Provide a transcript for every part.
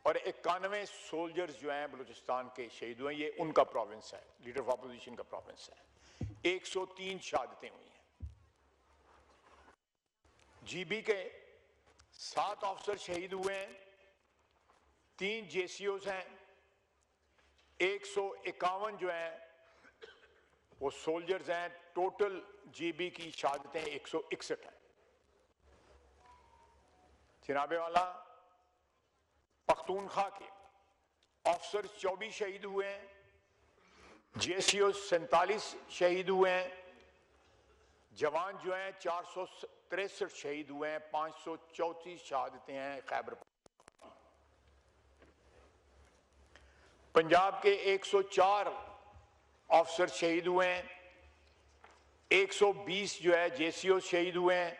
और 91 सोल्जर्स जो हैं बलूचिस्तान के शहीद हुए, ये उनका प्रोविंस है, लीडर ऑफ अपोजिशन का प्रोविंस है। 103 शहादतें हुई हैं। जीबी के 7 ऑफिसर शहीद हुए हैं, 3 जेसीओज हैं, 151 जो हैं वो सोल्जर्स हैं। टोटल जीबी की शहादतें 161 हैं। जनाबे वाला पख्तूनख्वा के ऑफिसर 24 शहीद हुए हैं, जेसीओ 47 शहीद हुए हैं, जवान जो हैं 463 शहीद हुए हैं, 534 शहादतें हैं खैबर। पंजाब के 104 ऑफिसर शहीद हुए हैं, 120 जो है जेसीओ शहीद हुए हैं,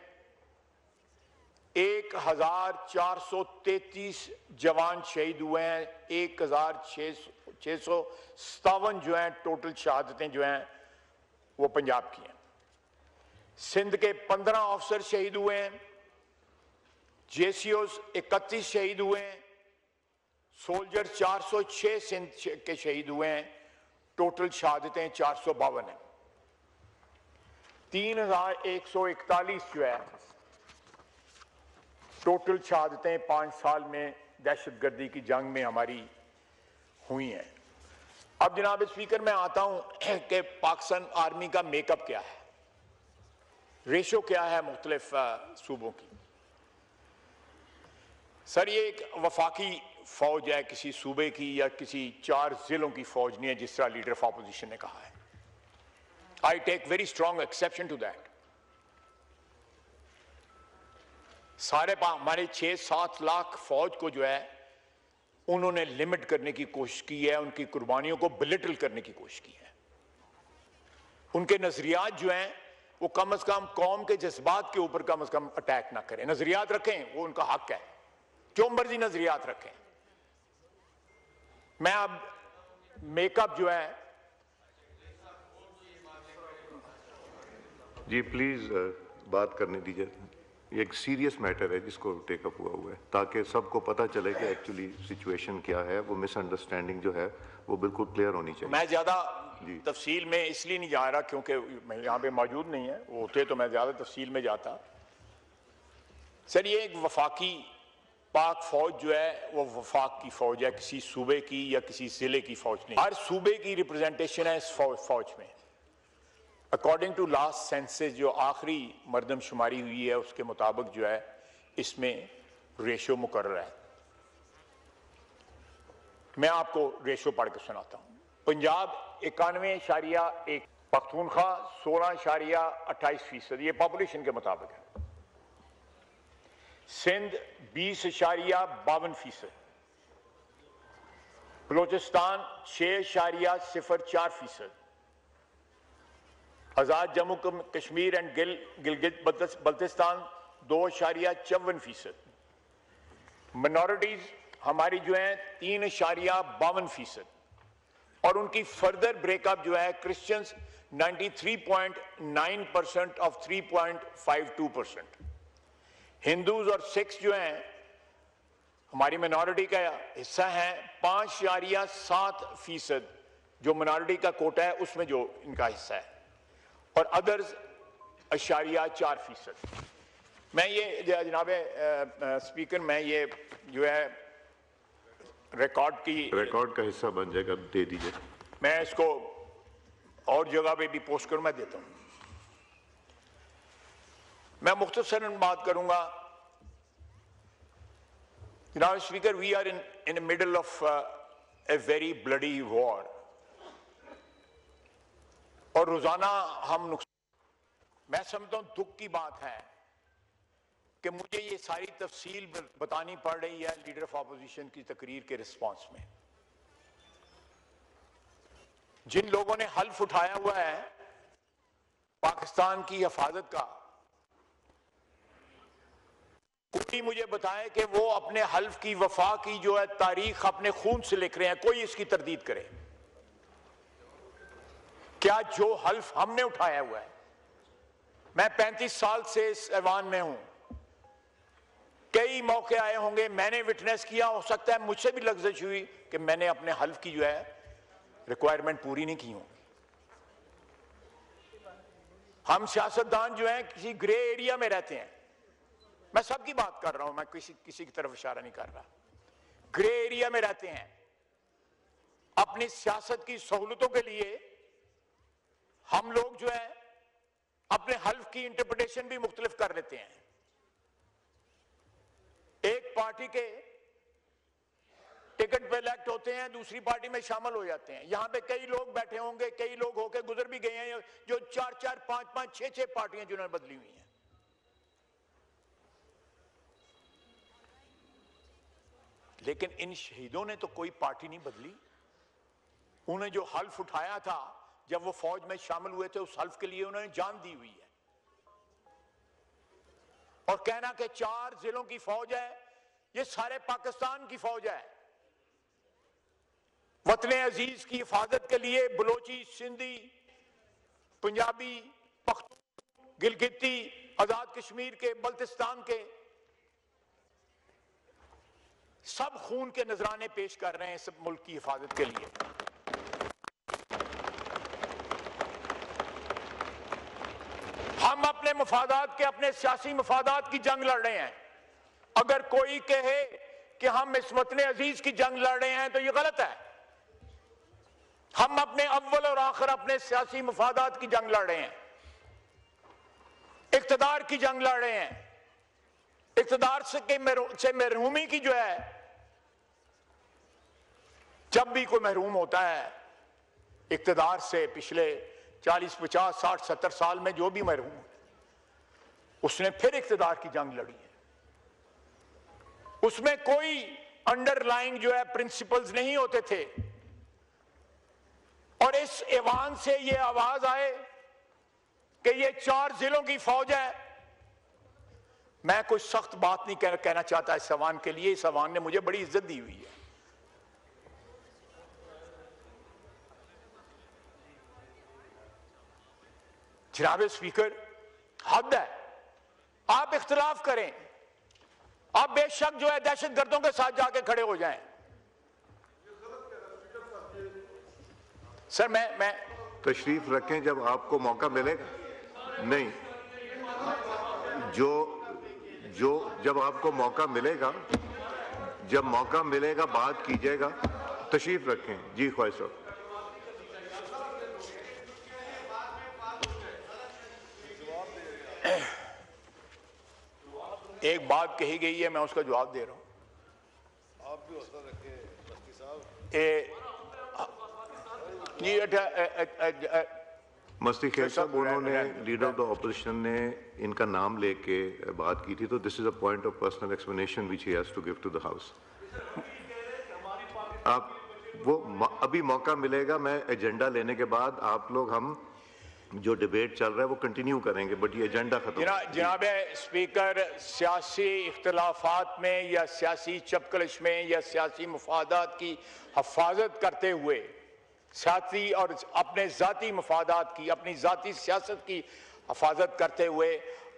1433 जवान शहीद हुए हैं, 1657 जो हैं टोटल शहादतें जो हैं वो पंजाब की हैं। सिंध के 15 ऑफिसर शहीद हुए हैं, जेसीओ 31 शहीद हुए हैं, सोल्जर 406 सिंध के शहीद हुए हैं, टोटल शहादतें 452 हैं। 3141 जो है टोटल शहादतें 5 साल में दहशतगर्दी की जंग में हमारी हुई हैं। अब जनाब स्पीकर मैं आता हूं कि पाकिस्तान आर्मी का मेकअप क्या है, रेशो क्या है मुख्तलिफ सूबों की। सर ये एक वफाकी फौज है, किसी सूबे की या किसी 4 जिलों की फौज नहीं है जिस तरह लीडर ऑफ ऑपोजिशन ने कहा है। I take very strong exception to that. सारे हमारे 6-7 लाख फौज को जो है उन्होंने लिमिट करने की कोशिश की है, उनकी कुर्बानियों को बिलिटल करने की कोशिश की है। उनके नजरियात जो हैं वो कम से कम कौम के जज्बात के ऊपर कम से कम अटैक ना करें। नजरियात रखें, वो उनका हक है, जो मर्जी नजरियात रखें। मैं अब मेकअप जो है जी प्लीज बात करने दीजिए। ये एक सीरियस मैटर है जिसको टेकअप हुआ है, ताकि सबको पता चले कि एक्चुअली सिचुएशन क्या है। वो मिसअंडरस्टैंडिंग जो है वो बिल्कुल क्लियर होनी चाहिए। मैं ज्यादा तफसील में इसलिए नहीं जा रहा क्योंकि मैं यहाँ पे मौजूद नहीं है, वो होते तो मैं ज्यादा तफसील में जाता। सर ये एक वफाकी पाक फौज जो है वो वफाक की फौज है, किसी सूबे की या किसी जिले की फौज नहीं। हर सूबे की रिप्रेजेंटेशन है इस फौज में। अकॉर्डिंग टू लास्ट सेंसस जो आखिरी मरदमशुमारी हुई है उसके मुताबिक जो है इसमें रेशो मुकर्रर है। मैं आपको रेशो पढ़ के सुनाता हूँ। पंजाब 91.1, पख्तूनख्वा 16.28%, ये पॉपुलेशन के मुताबिक है। सिंध 20.52%, बलोचिस्तान 6.04%, आजाद जम्मू कश्मीर एंड गिलगित बल्तिस्तान 2.54%, मिनॉरिटीज हमारी जो है 3.52%, और उनकी फर्दर ब्रेकअप जो है क्रिश्चियंस 93.9% ऑफ 3.52%, हिंदूज और सिख्स जो हैं हमारी मिनॉरिटी का हिस्सा है 5.7%, जो मिनॉरिटी का कोटा है उसमें जो इनका हिस्सा है, और अदर्स 4%। मैं ये जनाब स्पीकर मैं ये जो है रिकॉर्ड का हिस्सा बन जाएगा, दे दीजिए। मैं इसको और जगह पे भी पोस्ट करूं, मैं देता हूं। मैं मुख्तसरन बात करूंगा। जनाब speaker, we are in the middle of a very bloody war, और रोजाना हम मैं समझता हूं दुख की बात है कि मुझे ये सारी तफसील बतानी पड़ रही है लीडर ऑफ ऑपोजिशन की तकरीर के रिस्पांस में। जिन लोगों ने हल्फ उठाया हुआ है पाकिस्तान की हिफाजत का, कोई मुझे बताए कि वो अपने हल्फ की वफा की जो है तारीख अपने खून से लिख रहे हैं। कोई इसकी तरदीद करे। क्या जो हल्फ हमने उठाया हुआ है, मैं 35 साल से इस ऐवान में हूं, कई मौके आए होंगे, मैंने विटनेस किया, हो सकता है मुझसे भी लफ्ज़िश हुई कि मैंने अपने हल्फ की जो है रिक्वायरमेंट पूरी नहीं की होंगी। हम सियासतदान जो हैं किसी ग्रे एरिया में रहते हैं। मैं सबकी बात कर रहा हूं, मैं किसी की तरफ इशारा नहीं कर रहा। ग्रे एरिया में रहते हैं। अपनी सियासत की सहूलतों के लिए हम लोग जो है अपने हल्फ की इंटरप्रिटेशन भी मुख्तलिफ कर लेते हैं। एक पार्टी के टिकट पे इलेक्ट होते हैं, दूसरी पार्टी में शामिल हो जाते हैं। यहां पे कई लोग बैठे होंगे, कई लोग होके गुजर भी गए हैं जो 4-4, 5-5, 6-6 पार्टियां जिन्होंने बदली हुई हैं। लेकिन इन शहीदों ने तो कोई पार्टी नहीं बदली। उन्हें जो हल्फ उठाया था जब वो फौज में शामिल हुए थे, उस हल्फ के लिए उन्होंने जान दी हुई है। और कहना कि 4 जिलों की फौज है, ये सारे पाकिस्तान की फौज है। वतन अजीज की हिफाजत के लिए बलोची, सिंधी, पंजाबी, पख्तून, गिलगिती, आजाद कश्मीर के, बल्तिस्तान के सब खून के नजराने पेश कर रहे हैं सब मुल्क की हिफाजत के लिए। हम अपने मफादात के, अपने सियासी मफादात की जंग लड़ रहे हैं। अगर कोई कहे कि हम इस वतन अजीज की जंग लड़ रहे हैं तो ये गलत है। हम अपने अव्वल और आखिर अपने सियासी मफादात की जंग लड़ रहे हैं, इक्तदार की जंग लड़ रहे हैं। इक्तदार से महरूमी की जो है, जब भी कोई महरूम होता है इक्तदार से, पिछले 40, 50, 60, 70 साल में जो भी महरूम उसने फिर इक्तदार की जंग लड़ी है। उसमें कोई अंडरलाइंग जो है प्रिंसिपल्स नहीं होते थे। और इस ऐवान से ये आवाज आए कि ये 4 जिलों की फौज है। मैं कोई सख्त बात नहीं कहना चाहता इस ऐवान के लिए। इस ऐवान ने मुझे बड़ी इज्जत दी हुई है। जनाब स्पीकर, हद है। आप इख्तिलाफ करें, आप बेशक जो है दहशतगर्दों के साथ जाके खड़े हो जाएं। सर मैं तशरीफ रखें जब आपको मौका मिलेगा। नहीं, जो जब आपको मौका मिलेगा, जब मौका मिलेगा बात कीजिएगा। तशरीफ रखें। जी ख्वाहिश साहब। एक बात कही गई है, मैं उसका जवाब दे रहा हूं। आप भी हौसला रखें मस्ती साहब। मस्ती खेर साहब, उन्होंने लीडर ऑफ द ऑपोजिशन ने इनका नाम लेके बात की थी, तो this is a point of personal explanation which he has to give to the house. आप वो अभी मौका मिलेगा, मैं एजेंडा लेने के बाद आप लोग हम जो डिबेट चल रहा है वो कंटिन्यू करेंगे, बट ये एजेंडा खत्म। जनाब स्पीकर, सियासी इख्तिलाफात में या सियासी चपकलिश में या सियासी मफादात की हफाजत करते हुए, सियासी और अपने ज़ाती मफादात की, अपनी ज़ाती सियासत की हफाजत करते हुए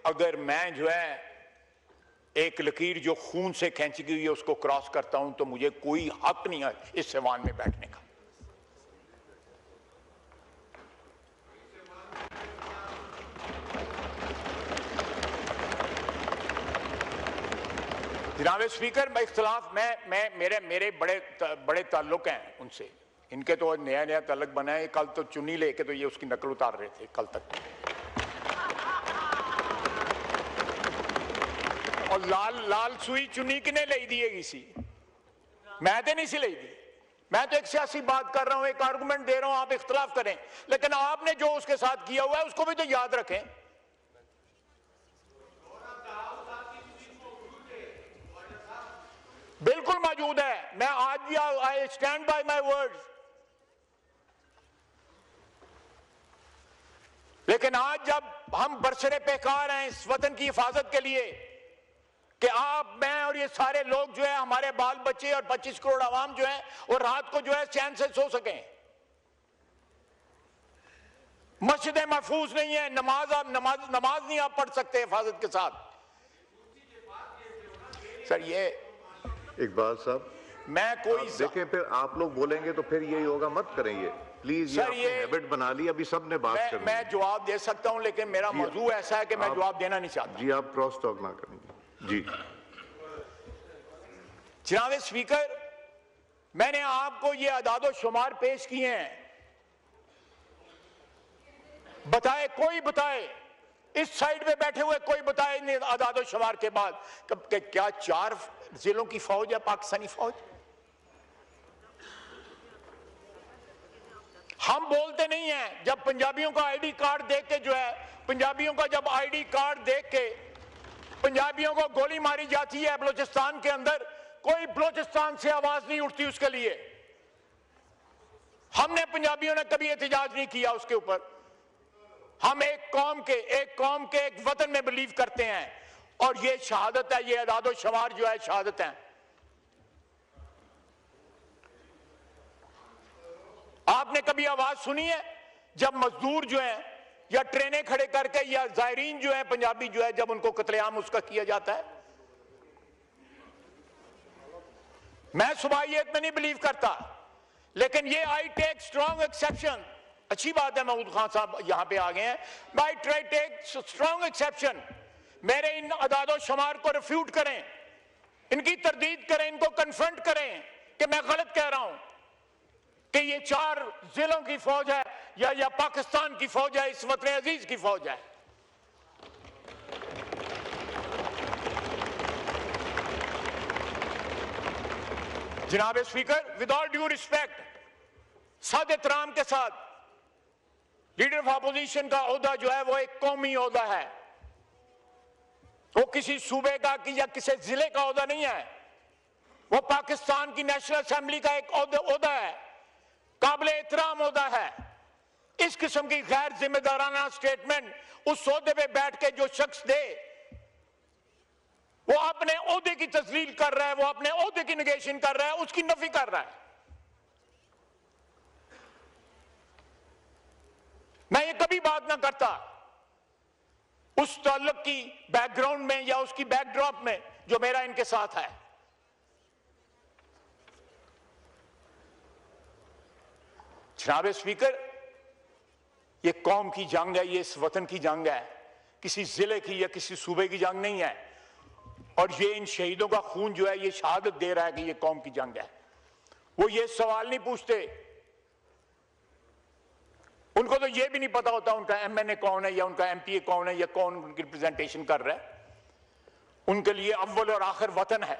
अगर मैं जो है एक लकीर जो खून से खींची गई है उसको क्रॉस करता हूं तो मुझे कोई हक नहीं है इस ऐवान में बैठने का। जनाब स्पीकर, मैं इख्तिलाफ मेरे बड़े ताल्लुक हैं उनसे। इनके तो नया ताल्लुक बना है। कल तो चुन्नी लेके तो ये उसकी नकल उतार रहे थे कल तक। और लाल सुई चुन्नी किने ले दी सी? मैं तो नहीं सी ले दी। मैं तो एक सियासी बात कर रहा हूं, एक आर्गुमेंट दे रहा हूं, आप इख्तिलाफ करें। लेकिन आपने जो उसके साथ किया हुआ है उसको भी तो याद रखें। बिल्कुल मौजूद है। मैं आज भी I stand by my words. लेकिन आज जब हम बरसरे पेकार हैं इस वतन की हिफाजत के लिए कि आप, मैं और ये सारे लोग जो है, हमारे बाल बच्चे और 25 करोड़ आवाम जो है और रात को जो है चैन से सो सकें। मस्जिदें महफूज नहीं है, नमाज नहीं आप पढ़ सकते हिफाजत के साथ। सर ये इकबाल साहब, मैं कोई देखें, फिर आप लोग बोलेंगे तो फिर ये होगा, मत करें ये प्लीज। सर ये हैबिट बना ली, अभी सबने बात करनी है। मैं जवाब दे सकता हूं, लेकिन मेरा मौजू ऐसा है कि मैं जवाब देना नहीं चाहता। जी आप क्रॉस टॉक ना करेंगे। जी जनाब स्पीकर, मैंने आपको ये अदादो शुमार पेश किए हैं, बताए कोई बताए, इस साइड में बैठे हुए कोई बताए नहीं अदादो शुमार के बाद कि क्या 4 जिलों की फौज है पाकिस्तानी फौज। हम बोलते नहीं हैं। जब पंजाबियों का आईडी कार्ड देख के जो है, पंजाबियों का जब आईडी कार्ड देख के पंजाबियों को गोली मारी जाती है बलूचिस्तान के अंदर, कोई बलूचिस्तान से आवाज नहीं उठती उसके लिए। हमने पंजाबियों ने कभी एहतजाज नहीं किया उसके ऊपर। हम एक कौम के एक वतन में बिलीव करते हैं, और ये शहादत है, ये अदादो शुमार जो है शहादत है। आपने कभी आवाज सुनी है जब मजदूर जो है या ट्रेनें खड़े करके या जायरीन जो है पंजाबी जो है, जब उनको कत्लेआम उसका किया जाता है? मैं सुबाहियत में नहीं बिलीव करता, लेकिन ये आई टेक स्ट्रॉन्ग एक्सेप्शन। अच्छी बात है महमूद खान साहब यहां पे आ गए हैं। I try take strong exception. मेरे इन अदादो शुमार को रिफ्यूट करें, इनकी तरदीद करें, इनको कन्फ्रंट करें कि मैं गलत कह रहा हूं कि ये 4 जिलों की फौज है या पाकिस्तान की फौज है, इस वतन अजीज की फौज है। जनाब speaker, with all due respect, साद एहतराम के साथ, लीडर ऑफ अपोजिशन का ओहदा जो है वो एक कौमी ओहदा है, वो किसी सूबे का या किसी जिले का ओहदा नहीं है। वो पाकिस्तान की नेशनल असेंबली का एक ओहदा है, काबिल एहतराम ओहदा है। इस किस्म की गैर जिम्मेदाराना स्टेटमेंट उस ओहदे पे बैठ के जो शख्स दे, वो अपने ओहदे की तस्लील कर रहा है, वो अपने ओहदे की निगेशन कर रहा है, उसकी नफी कर रहा है। मैं ये कभी बात ना करता उस ताल्लुक की बैकग्राउंड में या उसकी बैकड्रॉप में जो मेरा इनके साथ है। जनाब स्पीकर, ये कौम की जंग है, ये इस वतन की जंग है, किसी जिले की या किसी सूबे की जंग नहीं है। और ये इन शहीदों का खून जो है ये शहादत दे रहा है कि ये कौम की जंग है। वो ये सवाल नहीं पूछते, उनको तो ये भी नहीं पता होता उनका एमएनए कौन है या उनका एमपीए कौन है या कौन उनकी रिप्रेजेंटेशन कर रहा है। उनके लिए अव्वल और आखिर वतन है,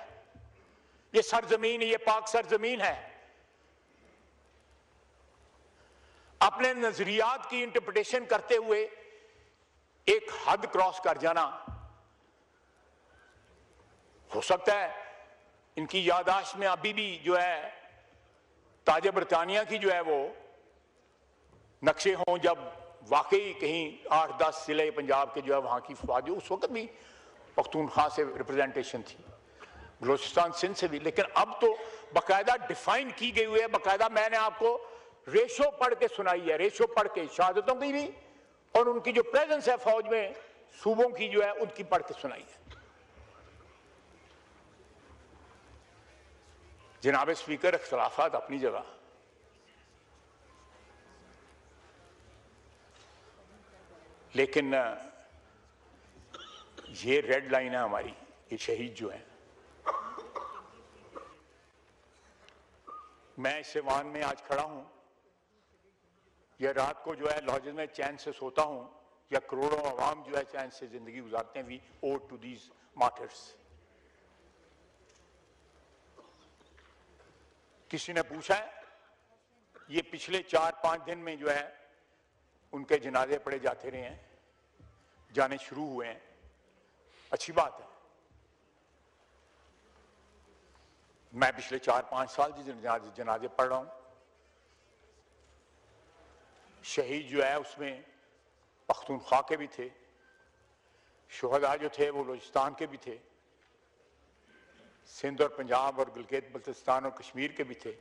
ये सरजमीन, ये पाक सरजमीन है। अपने नजरियात की इंटरप्रिटेशन करते हुए एक हद क्रॉस कर जाना, हो सकता है इनकी यादाश्त में अभी भी जो है ताज बरतानिया की जो है वो नक्शे हों, जब वाकई कहीं 8-10 जिले पंजाब के जो है वहां की फौज, उस वक्त भी पख्तूनख्वा से रिप्रेजेंटेशन थी, बलूचिस्तान सिंध से भी। लेकिन अब तो बाकायदा डिफाइन की गई हुई है, बाकायदा मैंने आपको रेशो पढ़ के सुनाई है, रेशो पढ़ के शहादतों की भी और उनकी जो प्रेजेंस है फौज में सूबों की जो है उनकी पढ़ के सुनाई है। जनाब स्पीकर, इख्तिलाफात अपनी जगह, लेकिन ये रेड लाइन है हमारी, ये शहीद जो है। मैं इस ऐवान में आज खड़ा हूं, या रात को जो है लॉजेस में चैन से सोता हूं, या करोड़ों अवाम जो है चैन से जिंदगी गुजारते हैं। We owe to these martyrs. किसी ने पूछा है, ये पिछले 4-5 दिन में जो है उनके जनाजे पड़े जाते रहे हैं, जाने शुरू हुए हैं, अच्छी बात है। मैं पिछले 4-5 साल जनाजे पढ़ रहा हूं। शहीद जो है उसमें पख्तूनख्वा के भी थे, शुहदा जो थे वो बलूचिस्तान के भी थे, सिंध और पंजाब और गिलगित बल्तिस्तान और कश्मीर के भी थे।